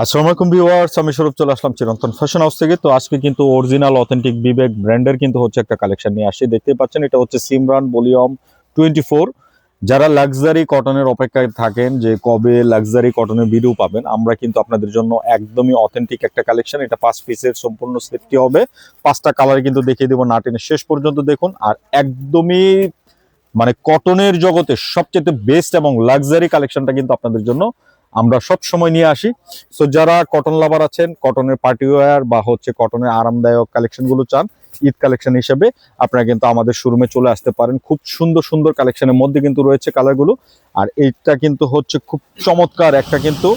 আসসালামু আলাইকুম ভিউয়ার্স, আমি স্বরূপ চলে আসলাম চিরন্তন ফ্যাশন হাউস থেকে। তো আজকে কিন্তু অরিজিনাল অথেন্টিক বিবেক ব্র্যান্ডের কিন্তু হচ্ছে একটা কালেকশন নিয়ে আসি। দেখতেই পাচ্ছেন এটা হচ্ছে সিমরান ভলিউম 24। যারা লাক্সারি কটনের অপেক্ষায় থাকেন যে কবে লাক্সারি কটনের ভিডিও পাবেন, আমরা কিন্তু আপনাদের জন্য একদমই অথেন্টিক একটা কালেকশন। এটা 5 পিসের সম্পূর্ণ সেটটি হবে। 5টা কালার কিন্তু দেখিয়ে দেবো, না টেনে শেষ পর্যন্ত দেখুন। আর একদমই মানে কটনের জগতে সবচেয়ে বেস্ট এবং লাক্সারি কালেকশনটা কিন্তু আপনাদের জন্য আমরা সব সময় নিয়ে আসি। সো যারা কটন লাভার আছেন, কটনের পার্টি ওয়্যার বা হচ্ছে কটনের আরামদায়ক কালেকশনগুলো চান ঈদ কালেকশন হিসেবে, আপনারা কিন্তু আমাদের শোরুমে চলে আসতে পারেন। খুব সুন্দর সুন্দর কালেকশনের মধ্যে কিন্তু রয়েছে কালারগুলো। আর এইটা কিন্তু হচ্ছে খুব চমৎকার একটা কিন্তু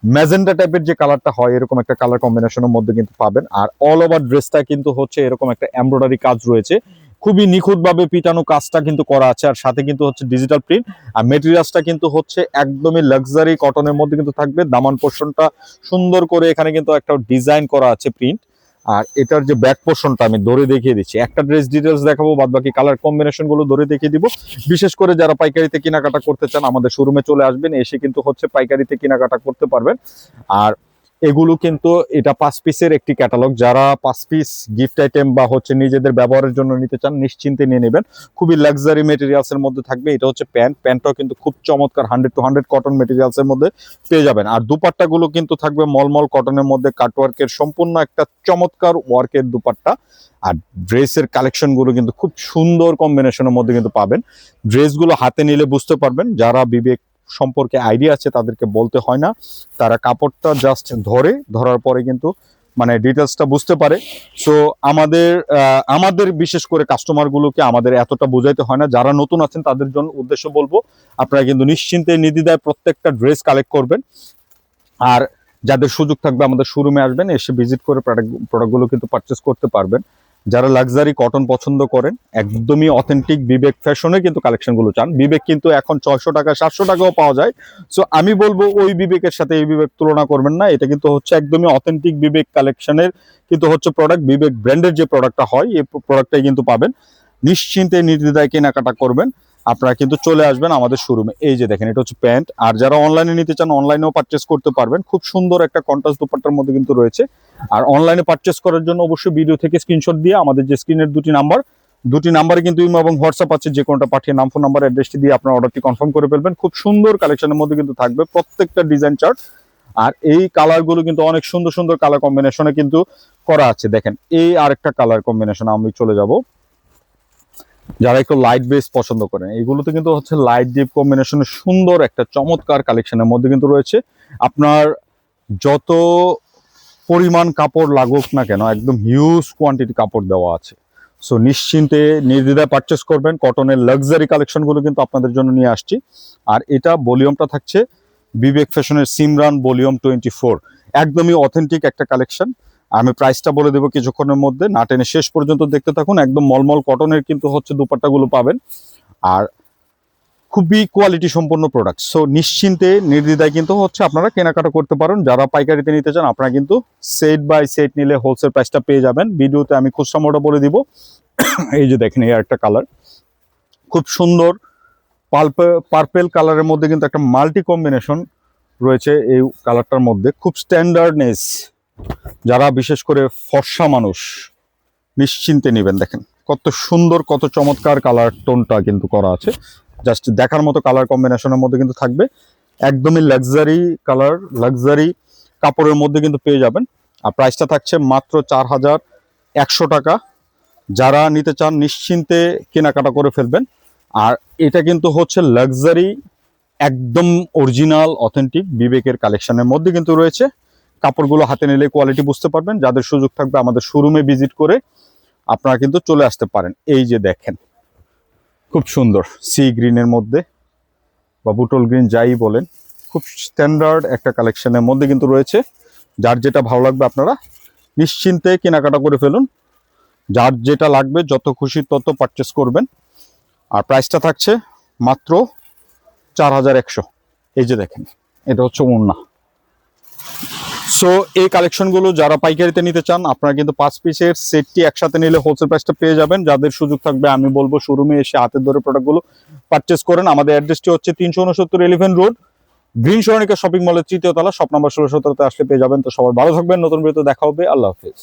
ম্যাজেন্টা টাইপের যে কালারটা হয়, এরকম একটা কালার কম্বিনেশনের মধ্যে কিন্তু পাবেন। আর অল ওভার ড্রেসটা কিন্তু হচ্ছে এরকম একটা এমব্রয়ডারি কাজ রয়েছে, খুবই নিখুঁতভাবে পিটানো কাজটা কিন্তু করা আছে। আর সাথে কিন্তু হচ্ছে ডিজিটাল প্রিন্ট। আর মেটেরিয়ালসটা কিন্তু হচ্ছে একদমই লাক্সারি কটনের মধ্যে কিন্তু থাকবে। দামান পোর্শনটা সুন্দর করে এখানে কিন্তু একটা ডিজাইন করা আছে প্রিন্ট। আর এটার যে ব্যাক পোর্শনটা আমি ধরে দেখিয়ে দিচ্ছি, একটা ড্রেস ডিটেলস দেখাবো, বাদ বাকি কালার কম্বিনেশন গুলো ধরে দেখিয়ে দিব। বিশেষ করে যারা পাইকারিতে কেনাকাটা করতে চান আমাদের শোরুমে চলে আসবেন, এসে কিন্তু হচ্ছে পাইকারিতে কেনাকাটা করতে পারবেন। আর এগুলো কিন্তু এটা 5 পিসের একটি ক্যাটালগ। যারা 5 পিস গিফট আইটেম বা হচ্ছে নিজেদের ব্যবহারের জন্য নিতে চান, নিশ্চিন্তে নিয়ে নেবেন। খুবই লাক্সারি মেটেরিয়ালস এর মধ্যে থাকবে। এটা হচ্ছে প্যান্টটাও কিন্তু খুব চমৎকার 100 কটন মেটেরিয়ালস এর মধ্যে পেয়ে যাবেন। আর দুপাট্টা গুলো কিন্তু থাকবে মলমল কটনের মধ্যে, কাটওয়ার্কের সম্পূর্ণ একটা চমৎকার ওয়ার্কের দুপাট্টা। আর ড্রেসের কালেকশন গুলো কিন্তু খুব সুন্দর কম্বিনেশনের মধ্যে কিন্তু পাবেন। ড্রেসগুলো হাতে নিলে বুঝতে পারবেন। যারা বিবেক সম্পর্কে আইডিয়া আছে তাদেরকে বলতে হয় না, তারা কাপড়টা জাস্ট ধরার পরে কিন্তু মানে ডিটেলসটা বুঝতে পারে। সো আমাদের বিশেষ করে কাস্টমার গুলোকে আমাদের এতটা বোঝাইতে হয় না। যারা নতুন আছেন তাদের জন্য উদ্দেশ্য বলবো, আপনারা কিন্তু নিশ্চিন্তে নির্দ্বিধায় প্রত্যেকটা ড্রেস কালেক্ট করবেন। আর যাদের সুযোগ থাকবে আমাদের শোরুমে আসবেন, এসে ভিজিট করে প্রোডাক্টগুলো কিন্তু পারচেস করতে পারবেন। যারা লাক্সারি কটন পছন্দ করেন, একদমই অথেন্টিক বিবেক ফ্যাশনে কিন্তু কালেকশনগুলো চান। বিবেক কিন্তু এখন 600 টাকা 700 টাকাও পাওয়া যায়। সো আমি বলবো ওই বিবেকের সাথে এই বিবেক তুলনা করবেন না। এটা কিন্তু হচ্ছে একদমই অথেন্টিক বিবেক কালেকশনের কিন্তু হচ্ছে প্রোডাক্ট। বিবেক ব্র্যান্ডের যে প্রোডাক্টটা হয়, এই প্রোডাক্টটাই কিন্তু পাবেন। নিশ্চিন্তে নির্দ্বিধায় কেনাকাটা করবেন। আপনারা কিন্তু চলে আসবেন আমাদের শোরুমে। এই যে দেখেন, এটা হচ্ছে প্যান্ট। আর যারা অনলাইনে নিতে চান অনলাইনেও পারচেস করতে পারবেন। খুব সুন্দর একটা কন্ট্রাস্ট দুপাট্টার মধ্যে কিন্তু রয়েছে। আর অনলাইনে পারচেস করার জন্য অবশ্যই ভিডিও থেকে স্ক্রিনশট দিয়ে আমাদের যে স্ক্রিনের দুটি নাম্বারে কিন্তু ইমো এবং হোয়াটসঅ্যাপ আছে, যে কোনোটা পাঠিয়ে নাম, ফোন নাম্বার, অ্যাড্রেসটি দিয়ে আপনার অর্ডারটি কনফার্ম করে ফেলবেন। খুব সুন্দর কালেকশনের মধ্যে কিন্তু থাকবে প্রত্যেকটা ডিজাইন চার্ট। আর এই কালারগুলো কিন্তু অনেক সুন্দর সুন্দর কালার কম্বিনেশনে কিন্তু করা আছে। দেখেন, এই আরেকটা কালার কম্বিনেশন আমি চলে যাব। যারা একটু লাইট বেস পছন্দ করেন, এগুলোতে কিন্তু হচ্ছে লাইট ডিপ কম্বিনেশনের সুন্দর একটা চমৎকার কালেকশনের মধ্যে কিন্তু রয়েছে। আপনার যত পরিমাণ কাপড় লাগুক না কেন, একদম হিউজ কোয়ান্টিটি কাপড় দেওয়া আছে। সো নিশ্চিন্তে নির্দ্বিধায় পারচেস করবেন। কটনের লাক্সারি কালেকশনগুলো কিন্তু আপনাদের জন্য নিয়ে আসছি। আর এটা ভলিউমটা থাকছে বিবেক ফ্যাশনের সিমরান ভলিউম 24, একদমই অথেন্টিক একটা কালেকশন। আমি প্রাইসটা বলে দেবো কিছুক্ষণের মধ্যে, না টেনে শেষ পর্যন্ত দেখতে থাকুন। একদম মলমল কটনের কিন্তু হচ্ছে দুপাট্টাগুলো পাবেন। আর খুবই কোয়ালিটি সম্পন্ন প্রোডাক্ট। সো নিশ্চিন্তে নির্দ্বিধায় কিন্তু হচ্ছে আপনারা কেনাকাটা করতে পারেন। যারা পাইকারিতে নিতে চান আপনারা কিন্তু সেট বাই সেট নিলে হোলসেল প্রাইসটা পেয়ে যাবেন। ভিডিওতে আমি খুচরা মোটা বলে দিব। এই যে দেখেন, এই একটা কালার খুব সুন্দর পার্পেল কালারের মধ্যে কিন্তু একটা মাল্টি কম্বিনেশন রয়েছে এই কালারটার মধ্যে। খুব স্ট্যান্ডার্ডনেস, যারা বিশেষ করে ফর্সা মানুষ নিশ্চিন্তে নেবেন। দেখেন কত সুন্দর, কত চমৎকার কালার টোনটা কিন্তু করা আছে। জাস্ট দেখার মতো কালার কম্বিনেশনের মধ্যে কিন্তু থাকবে। একদমই লাক্সারি কালার, লাক্সারি কাপড়ের মধ্যে কিন্তু পেয়ে যাবেন। আর প্রাইসটা থাকছে মাত্র 4100 টাকা। যারা নিতে চান নিশ্চিন্তে কেনাকাটা করে ফেলবেন। আর এটা কিন্তু হচ্ছে লাক্সারি, একদম অরিজিনাল অথেন্টিক বিবেকের কালেকশনের মধ্যে কিন্তু রয়েছে। কাপড়গুলো হাতে নিলে কোয়ালিটি বুঝতে পারবেন। যাদের সুযোগ থাকবে আমাদের শোরুমে ভিজিট করে আপনারা কিন্তু চলে আসতে পারেন। এই যে দেখেন, খুব সুন্দর সি গ্রিনের মধ্যে বা বুটল গ্রিন যাই বলেন, খুব স্ট্যান্ডার্ড একটা কালেকশনের মধ্যে কিন্তু রয়েছে। যার যেটা ভালো লাগবে আপনারা নিশ্চিন্তে কেনাকাটা করে ফেলুন। যার যেটা লাগবে যত খুশি তত পারচেস করবেন। আর প্রাইসটা থাকছে মাত্র 4100। এই যে দেখেন, এটা হচ্ছে ওড়না। সো এই কালেকশনগুলো যারা পাইকারিতে নিতে চান আপনারা কিন্তু 5 পিসের সেটটি একসাথে নিলে হোলসেল প্রাইসটা পেয়ে যাবেন। যাদের সুযোগ থাকবে আমি বলবো শোরুমে এসে হাতে ধরে প্রোডাক্টগুলো পারচেস করেন। আমাদের অ্যাড্রেসটি হচ্ছে 369 elephant road, green Sonalika shopping মলের 3য় তলা, শপ নাম্বার 16-17 আসলে পেয়ে যাবেন। তো সবার ভালো থাকবেন, নতুন ভিডিওতে দেখা হবে, আল্লাহ হাফেজ।